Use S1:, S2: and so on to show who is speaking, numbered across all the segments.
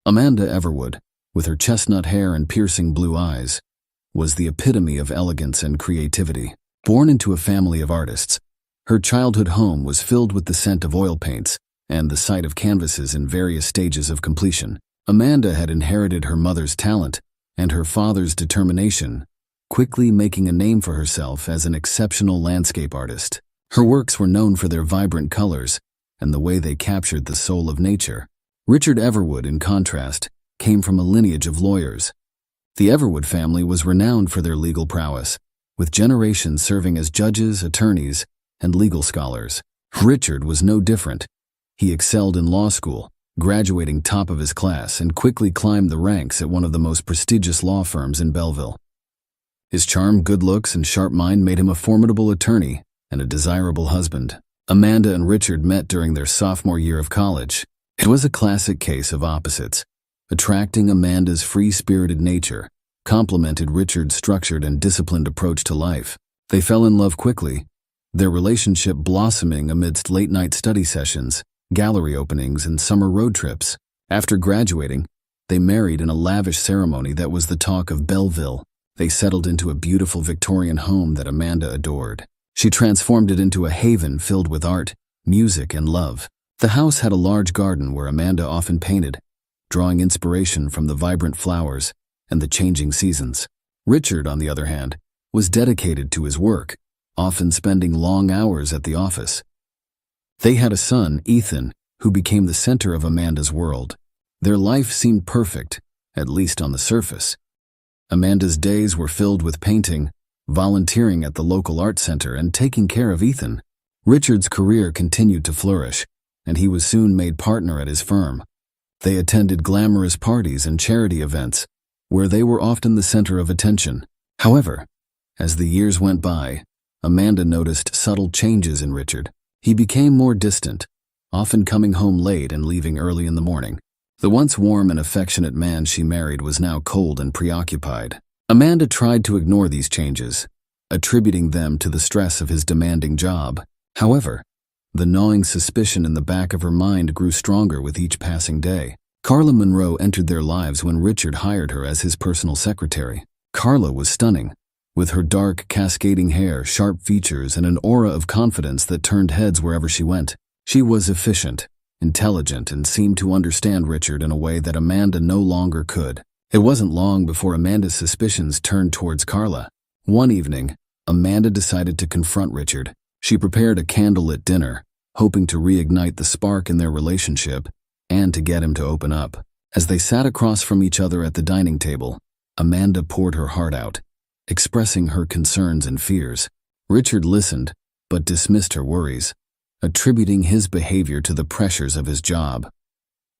S1: Amanda Everwood, with her chestnut hair and piercing blue eyes, was the epitome of elegance and creativity. Born into a family of artists, her childhood home was filled with the scent of oil paints and the sight of canvases in various stages of completion. Amanda had inherited her mother's talent and her father's determination, quickly making a name for herself as an exceptional landscape artist. Her works were known for their vibrant colors and the way they captured the soul of nature. Richard Everwood, in contrast, came from a lineage of lawyers. The Everwood family was renowned for their legal prowess, with generations serving as judges, attorneys, and legal scholars. Richard was no different. He excelled in law school, graduating top of his class, and quickly climbed the ranks at one of the most prestigious law firms in Belleville. His charm, good looks, and sharp mind made him a formidable attorney and a desirable husband. Amanda and Richard met during their sophomore year of college. It was a classic case of opposites. Attracting Amanda's free-spirited nature complemented Richard's structured and disciplined approach to life. They fell in love quickly, their relationship blossoming amidst late-night study sessions, gallery openings, and summer road trips. After graduating, they married in a lavish ceremony that was the talk of Belleville. They settled into a beautiful Victorian home that Amanda adored. She transformed it into a haven filled with art, music, and love. The house had a large garden where Amanda often painted, drawing inspiration from the vibrant flowers and the changing seasons. Richard, on the other hand, was dedicated to his work, often spending long hours at the office. They had a son, Ethan, who became the center of Amanda's world. Their life seemed perfect, at least on the surface. Amanda's days were filled with painting, volunteering at the local art center, and taking care of Ethan. Richard's career continued to flourish, and he was soon made partner at his firm. They attended glamorous parties and charity events, where they were often the center of attention. However, as the years went by, Amanda noticed subtle changes in Richard. He became more distant, often coming home late and leaving early in the morning. The once warm and affectionate man she married was now cold and preoccupied. Amanda tried to ignore these changes, attributing them to the stress of his demanding job. However, the gnawing suspicion in the back of her mind grew stronger with each passing day. Carla Monroe entered their lives when Richard hired her as his personal secretary. Carla was stunning, with her dark, cascading hair, sharp features, and an aura of confidence that turned heads wherever she went. She was efficient, intelligent, and seemed to understand Richard in a way that Amanda no longer could. It wasn't long before Amanda's suspicions turned towards Carla. One evening, Amanda decided to confront Richard. She prepared a candlelit dinner, hoping to reignite the spark in their relationship and to get him to open up. As they sat across from each other at the dining table, Amanda poured her heart out, expressing her concerns and fears. Richard listened, but dismissed her worries, attributing his behavior to the pressures of his job.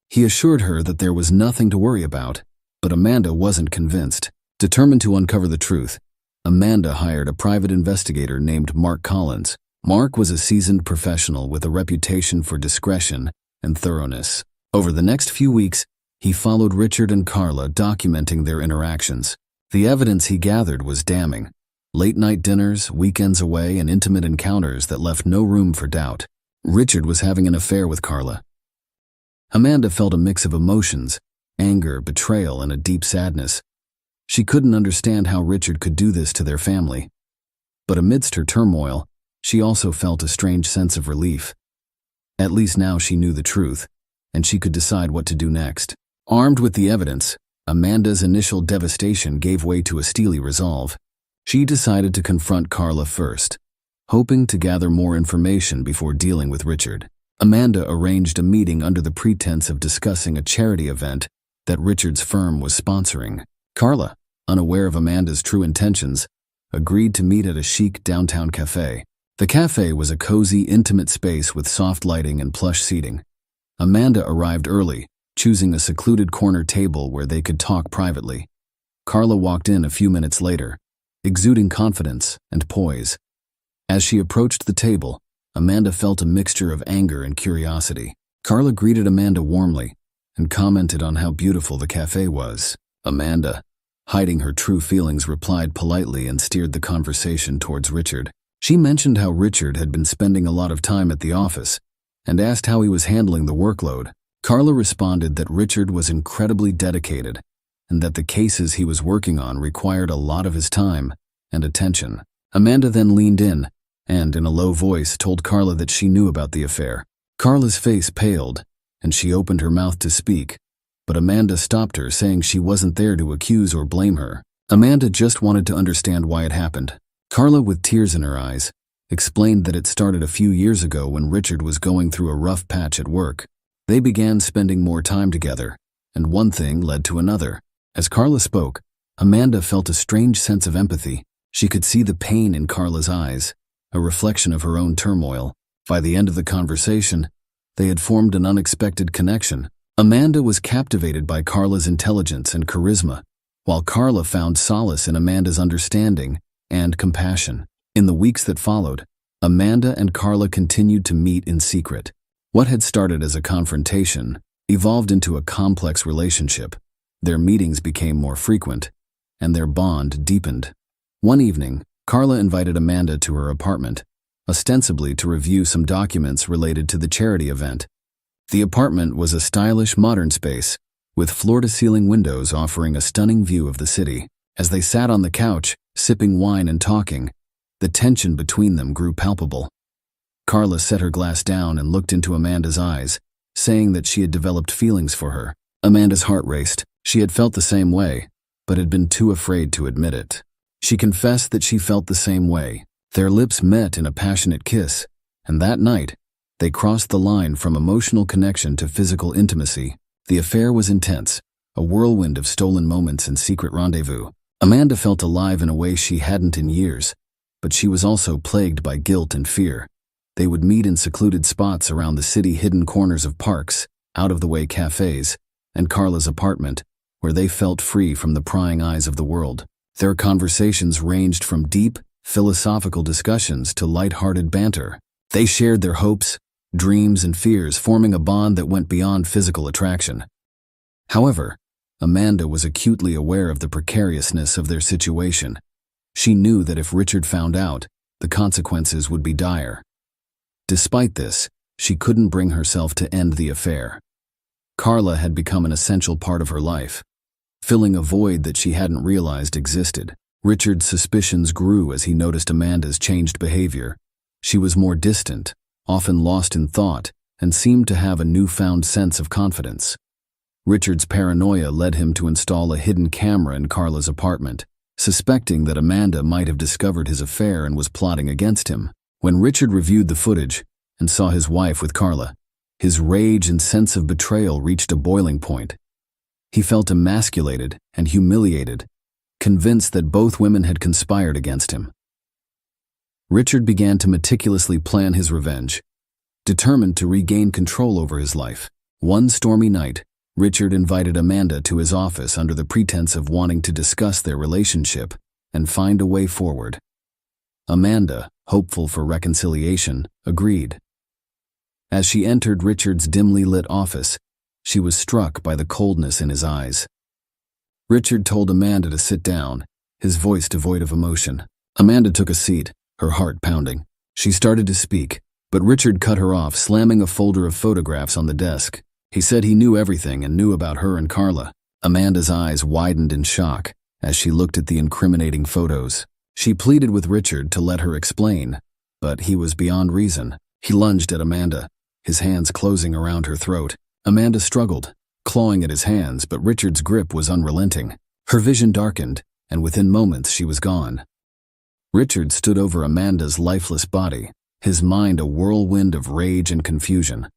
S1: He assured her that there was nothing to worry about, but Amanda wasn't convinced. Determined to uncover the truth, Amanda hired a private investigator named Mark Collins. Mark was a seasoned professional with a reputation for discretion and thoroughness. Over the next few weeks, he followed Richard and Carla, documenting their interactions. The evidence he gathered was damning. Late-night dinners, weekends away, and intimate encounters that left no room for doubt. Richard was having an affair with Carla. Amanda felt a mix of emotions, anger, betrayal, and a deep sadness. She couldn't understand how Richard could do this to their family. But amidst her turmoil, she also felt a strange sense of relief. At least now she knew the truth, and she could decide what to do next. Armed with the evidence, Amanda's initial devastation gave way to a steely resolve. She decided to confront Carla first, hoping to gather more information before dealing with Richard. Amanda arranged a meeting under the pretense of discussing a charity event that Richard's firm was sponsoring. Carla, unaware of Amanda's true intentions, agreed to meet at a chic downtown cafe. The cafe was a cozy, intimate space with soft lighting and plush seating. Amanda arrived early, choosing a secluded corner table where they could talk privately. Carla walked in a few minutes later, exuding confidence and poise. As she approached the table, Amanda felt a mixture of anger and curiosity. Carla greeted Amanda warmly and commented on how beautiful the cafe was. Amanda, hiding her true feelings, replied politely and steered the conversation towards Richard. She mentioned how Richard had been spending a lot of time at the office and asked how he was handling the workload. Carla responded that Richard was incredibly dedicated and that the cases he was working on required a lot of his time and attention. Amanda then leaned in and, in a low voice, told Carla that she knew about the affair. Carla's face paled, and she opened her mouth to speak, but Amanda stopped her, saying she wasn't there to accuse or blame her. Amanda just wanted to understand why it happened. Carla, with tears in her eyes, explained that it started a few years ago when Richard was going through a rough patch at work. They began spending more time together, and one thing led to another. As Carla spoke, Amanda felt a strange sense of empathy. She could see the pain in Carla's eyes, a reflection of her own turmoil. By the end of the conversation, they had formed an unexpected connection. Amanda was captivated by Carla's intelligence and charisma, while Carla found solace in Amanda's understanding and compassion. In the weeks that followed, Amanda and Carla continued to meet in secret. What had started as a confrontation evolved into a complex relationship. Their meetings became more frequent, and their bond deepened. One evening, Carla invited Amanda to her apartment, ostensibly to review some documents related to the charity event. The apartment was a stylish, modern space, with floor-to-ceiling windows offering a stunning view of the city. As they sat on the couch, sipping wine and talking, the tension between them grew palpable. Carla set her glass down and looked into Amanda's eyes, saying that she had developed feelings for her. Amanda's heart raced. She had felt the same way, but had been too afraid to admit it. She confessed that she felt the same way. Their lips met in a passionate kiss, and that night, they crossed the line from emotional connection to physical intimacy. The affair was intense, a whirlwind of stolen moments and secret rendezvous. Amanda felt alive in a way she hadn't in years, but she was also plagued by guilt and fear. They would meet in secluded spots around the city, hidden corners of parks, out-of-the-way cafes, and Carla's apartment, where they felt free from the prying eyes of the world. Their conversations ranged from deep, philosophical discussions to light-hearted banter. They shared their hopes, dreams, and fears, forming a bond that went beyond physical attraction. However, Amanda was acutely aware of the precariousness of their situation. She knew that if Richard found out, the consequences would be dire. Despite this, she couldn't bring herself to end the affair. Carla had become an essential part of her life, filling a void that she hadn't realized existed. Richard's suspicions grew as he noticed Amanda's changed behavior. She was more distant, often lost in thought, and seemed to have a newfound sense of confidence. Richard's paranoia led him to install a hidden camera in Carla's apartment, suspecting that Amanda might have discovered his affair and was plotting against him. When Richard reviewed the footage and saw his wife with Carla, his rage and sense of betrayal reached a boiling point. He felt emasculated and humiliated, convinced that both women had conspired against him. Richard began to meticulously plan his revenge, determined to regain control over his life. One stormy night, Richard invited Amanda to his office under the pretense of wanting to discuss their relationship and find a way forward. Amanda, hopeful for reconciliation, agreed. As she entered Richard's dimly lit office, she was struck by the coldness in his eyes. Richard told Amanda to sit down, his voice devoid of emotion. Amanda took a seat, her heart pounding. She started to speak, but Richard cut her off, slamming a folder of photographs on the desk. He said he knew everything and knew about her and Carla. Amanda's eyes widened in shock as she looked at the incriminating photos. She pleaded with Richard to let her explain, but he was beyond reason. He lunged at Amanda, his hands closing around her throat. Amanda struggled, clawing at his hands, but Richard's grip was unrelenting. Her vision darkened, and within moments she was gone. Richard stood over Amanda's lifeless body, his mind a whirlwind of rage and confusion.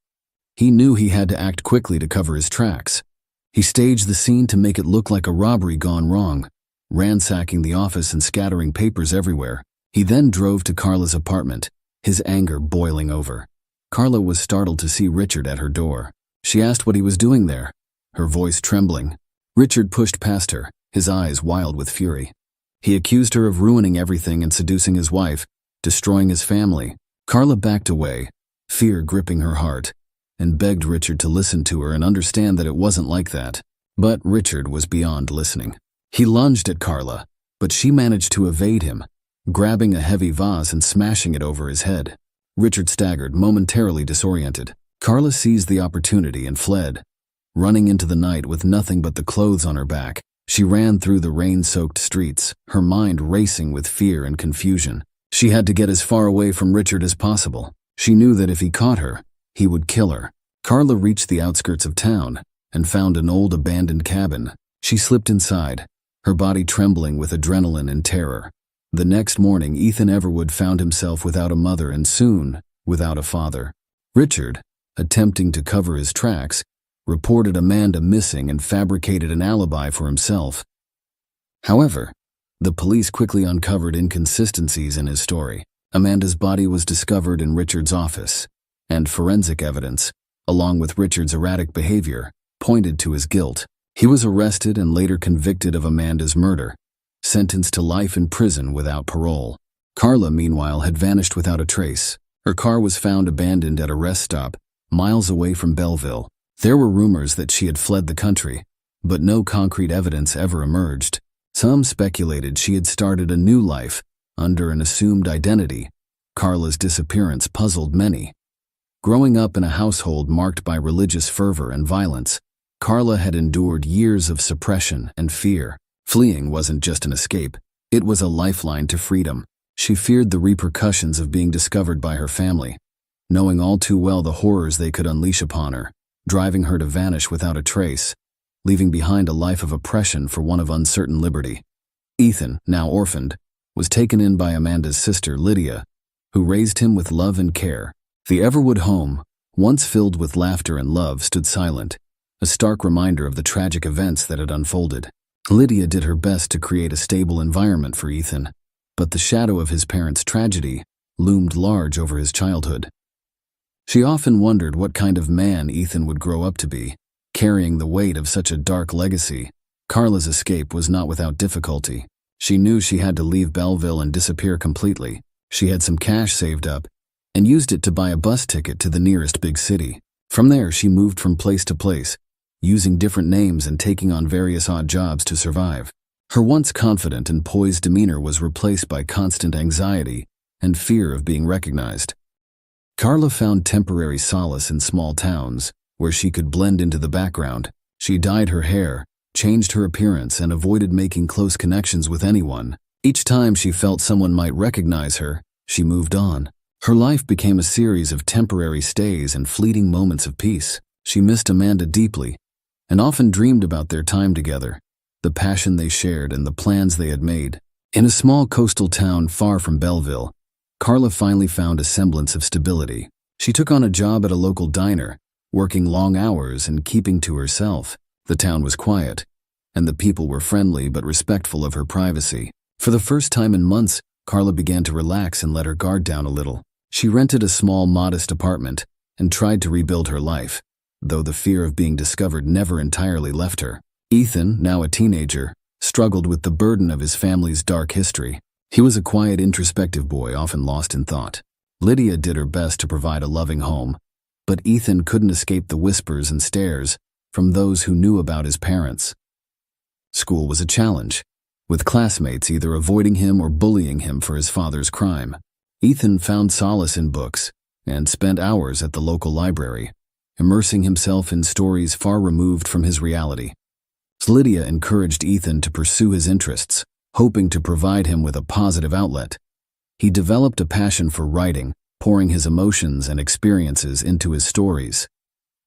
S1: He knew he had to act quickly to cover his tracks. He staged the scene to make it look like a robbery gone wrong, ransacking the office and scattering papers everywhere. He then drove to Carla's apartment, his anger boiling over. Carla was startled to see Richard at her door. She asked what he was doing there, her voice trembling. Richard pushed past her, his eyes wild with fury. He accused her of ruining everything and seducing his wife, destroying his family. Carla backed away, fear gripping her heart, and begged Richard to listen to her and understand that it wasn't like that. But Richard was beyond listening. He lunged at Carla, but she managed to evade him, grabbing a heavy vase and smashing it over his head. Richard staggered, momentarily disoriented. Carla seized the opportunity and fled. Running into the night with nothing but the clothes on her back, she ran through the rain-soaked streets, her mind racing with fear and confusion. She had to get as far away from Richard as possible. She knew that if he caught her, he would kill her. Carla reached the outskirts of town and found an old abandoned cabin. She slipped inside, her body trembling with adrenaline and terror. The next morning, Ethan Everwood found himself without a mother and soon without a father. Richard, attempting to cover his tracks, reported Amanda missing and fabricated an alibi for himself. However, the police quickly uncovered inconsistencies in his story. Amanda's body was discovered in Richard's office, and forensic evidence, along with Richard's erratic behavior, pointed to his guilt. He was arrested and later convicted of Amanda's murder, sentenced to life in prison without parole. Carla, meanwhile, had vanished without a trace. Her car was found abandoned at a rest stop, miles away from Belleville. There were rumors that she had fled the country, but no concrete evidence ever emerged. Some speculated she had started a new life under an assumed identity. Carla's disappearance puzzled many. Growing up in a household marked by religious fervor and violence, Carla had endured years of suppression and fear. Fleeing wasn't just an escape, it was a lifeline to freedom. She feared the repercussions of being discovered by her family, knowing all too well the horrors they could unleash upon her, driving her to vanish without a trace, leaving behind a life of oppression for one of uncertain liberty. Ethan, now orphaned, was taken in by Amanda's sister, Lydia, who raised him with love and care. The Everwood home, once filled with laughter and love, stood silent, a stark reminder of the tragic events that had unfolded. Lydia did her best to create a stable environment for Ethan, but the shadow of his parents' tragedy loomed large over his childhood. She often wondered what kind of man Ethan would grow up to be, carrying the weight of such a dark legacy. Carla's escape was not without difficulty. She knew she had to leave Belleville and disappear completely. She had some cash saved up and used it to buy a bus ticket to the nearest big city. From there, she moved from place to place, using different names and taking on various odd jobs to survive. Her once confident and poised demeanor was replaced by constant anxiety and fear of being recognized. Carla found temporary solace in small towns, where she could blend into the background. She dyed her hair, changed her appearance, and avoided making close connections with anyone. Each time she felt someone might recognize her, she moved on. Her life became a series of temporary stays and fleeting moments of peace. She missed Amanda deeply, and often dreamed about their time together, the passion they shared and the plans they had made. In a small coastal town far from Belleville, Carla finally found a semblance of stability. She took on a job at a local diner, working long hours and keeping to herself. The town was quiet, and the people were friendly but respectful of her privacy. For the first time in months, Carla began to relax and let her guard down a little. She rented a small, modest apartment and tried to rebuild her life, though the fear of being discovered never entirely left her. Ethan, now a teenager, struggled with the burden of his family's dark history. He was a quiet, introspective boy, often lost in thought. Lydia did her best to provide a loving home, but Ethan couldn't escape the whispers and stares from those who knew about his parents. School was a challenge, with classmates either avoiding him or bullying him for his father's crime. Ethan found solace in books and spent hours at the local library, immersing himself in stories far removed from his reality. Lydia encouraged Ethan to pursue his interests, hoping to provide him with a positive outlet. He developed a passion for writing, pouring his emotions and experiences into his stories.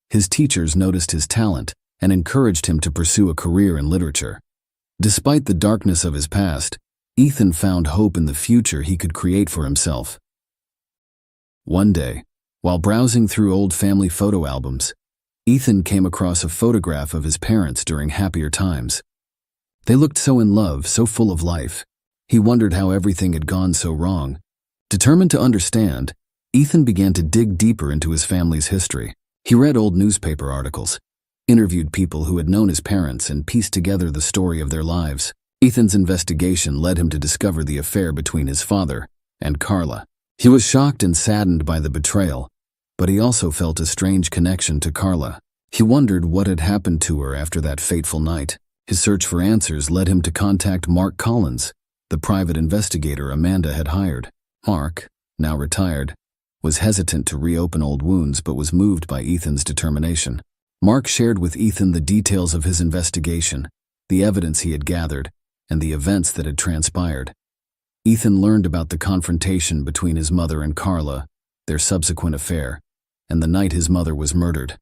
S1: His teachers noticed his talent and encouraged him to pursue a career in literature. Despite the darkness of his past, Ethan found hope in the future he could create for himself. One day, while browsing through old family photo albums, Ethan came across a photograph of his parents during happier times. They looked so in love, so full of life. He wondered how everything had gone so wrong. Determined to understand, Ethan began to dig deeper into his family's history. He read old newspaper articles, interviewed people who had known his parents, and pieced together the story of their lives. Ethan's investigation led him to discover the affair between his father and Carla. He was shocked and saddened by the betrayal, but he also felt a strange connection to Carla. He wondered what had happened to her after that fateful night. His search for answers led him to contact Mark Collins, the private investigator Amanda had hired. Mark, now retired, was hesitant to reopen old wounds but was moved by Ethan's determination. Mark shared with Ethan the details of his investigation, the evidence he had gathered, and the events that had transpired. Ethan learned about the confrontation between his mother and Carla, their subsequent affair, and the night his mother was murdered.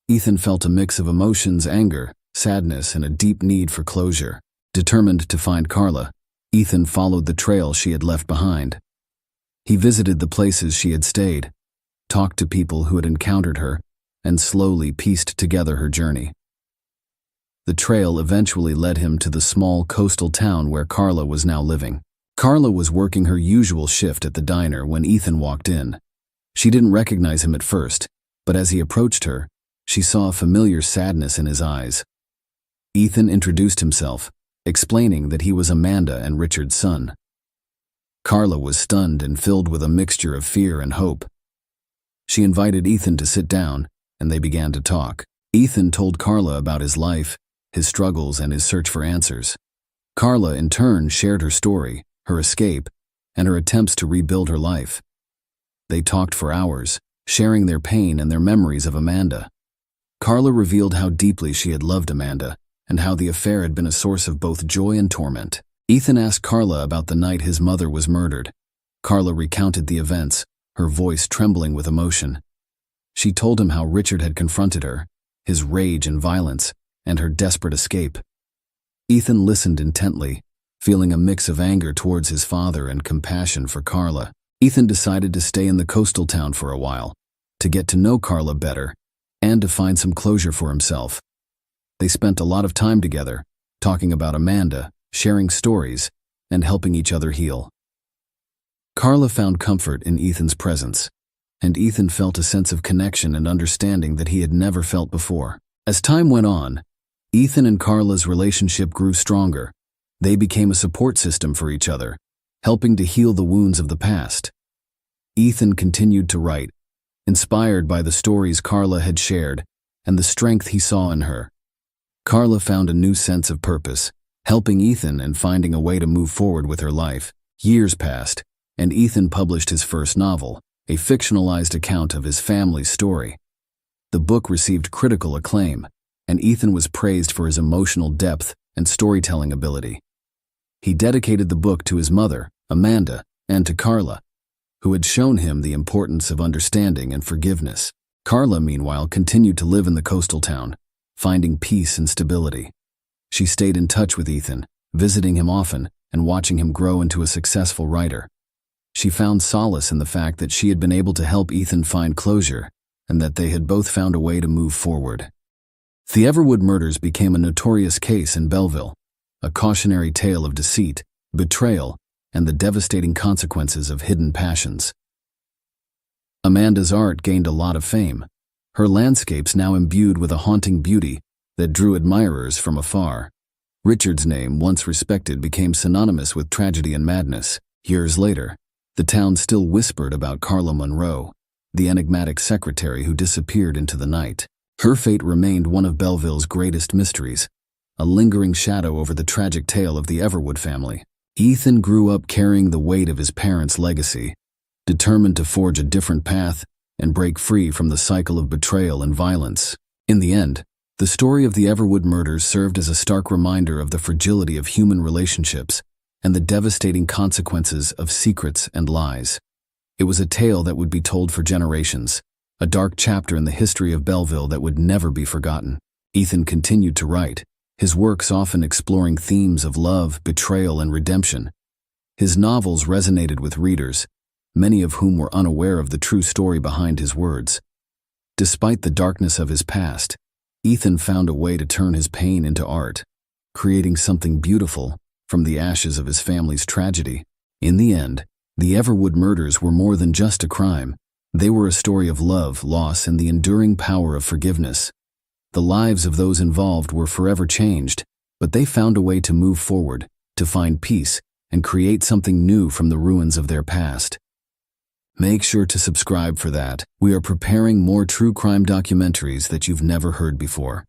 S1: Ethan felt a mix of emotions: anger, sadness, and a deep need for closure. Determined to find Carla, Ethan followed the trail she had left behind. He visited the places she had stayed, talked to people who had encountered her, and slowly pieced together her journey. The trail eventually led him to the small coastal town where Carla was now living. Carla was working her usual shift at the diner when Ethan walked in. She didn't recognize him at first, but as he approached her, she saw a familiar sadness in his eyes. Ethan introduced himself, explaining that he was Amanda and Richard's son. Carla was stunned and filled with a mixture of fear and hope. She invited Ethan to sit down, and they began to talk. Ethan told Carla about his life, his struggles, and his search for answers. Carla, in turn, shared her story, her escape, and her attempts to rebuild her life. They talked for hours, sharing their pain and their memories of Amanda. Carla revealed how deeply she had loved Amanda, and how the affair had been a source of both joy and torment. Ethan asked Carla about the night his mother was murdered. Carla recounted the events, her voice trembling with emotion. She told him how Richard had confronted her, his rage and violence, and her desperate escape. Ethan listened intently, feeling a mix of anger towards his father and compassion for Carla. Ethan decided to stay in the coastal town for a while, to get to know Carla better, and to find some closure for himself. They spent a lot of time together, talking about Amanda, sharing stories, and helping each other heal. Carla found comfort in Ethan's presence, and Ethan felt a sense of connection and understanding that he had never felt before. As time went on, Ethan and Carla's relationship grew stronger. They became a support system for each other, helping to heal the wounds of the past. Ethan continued to write, inspired by the stories Carla had shared and the strength he saw in her. Carla found a new sense of purpose, helping Ethan and finding a way to move forward with her life. Years passed, and Ethan published his first novel, a fictionalized account of his family's story. The book received critical acclaim, and Ethan was praised for his emotional depth and storytelling ability. He dedicated the book to his mother, Amanda, and to Carla, who had shown him the importance of understanding and forgiveness. Carla, meanwhile, continued to live in the coastal town, finding peace and stability. She stayed in touch with Ethan, visiting him often and watching him grow into a successful writer. She found solace in the fact that she had been able to help Ethan find closure and that they had both found a way to move forward. The Everwood murders became a notorious case in Belleville, a cautionary tale of deceit, betrayal, and the devastating consequences of hidden passions. Amanda's art gained a lot of fame, her landscapes now imbued with a haunting beauty that drew admirers from afar. Richard's name, once respected, became synonymous with tragedy and madness. Years later, the town still whispered about Carla Monroe, the enigmatic secretary who disappeared into the night. Her fate remained one of Belleville's greatest mysteries, a lingering shadow over the tragic tale of the Everwood family. Ethan grew up carrying the weight of his parents' legacy, determined to forge a different path and break free from the cycle of betrayal and violence. In the end, the story of the Everwood murders served as a stark reminder of the fragility of human relationships and the devastating consequences of secrets and lies. It was a tale that would be told for generations, a dark chapter in the history of Belleville that would never be forgotten. Ethan continued to write, his works often exploring themes of love, betrayal, and redemption. His novels resonated with readers, many of whom were unaware of the true story behind his words. Despite the darkness of his past, Ethan found a way to turn his pain into art, creating something beautiful from the ashes of his family's tragedy. In the end, the Everwood murders were more than just a crime. They were a story of love, loss, and the enduring power of forgiveness. The lives of those involved were forever changed, but they found a way to move forward, to find peace, and create something new from the ruins of their past. Make sure to subscribe for that. We are preparing more true crime documentaries that you've never heard before.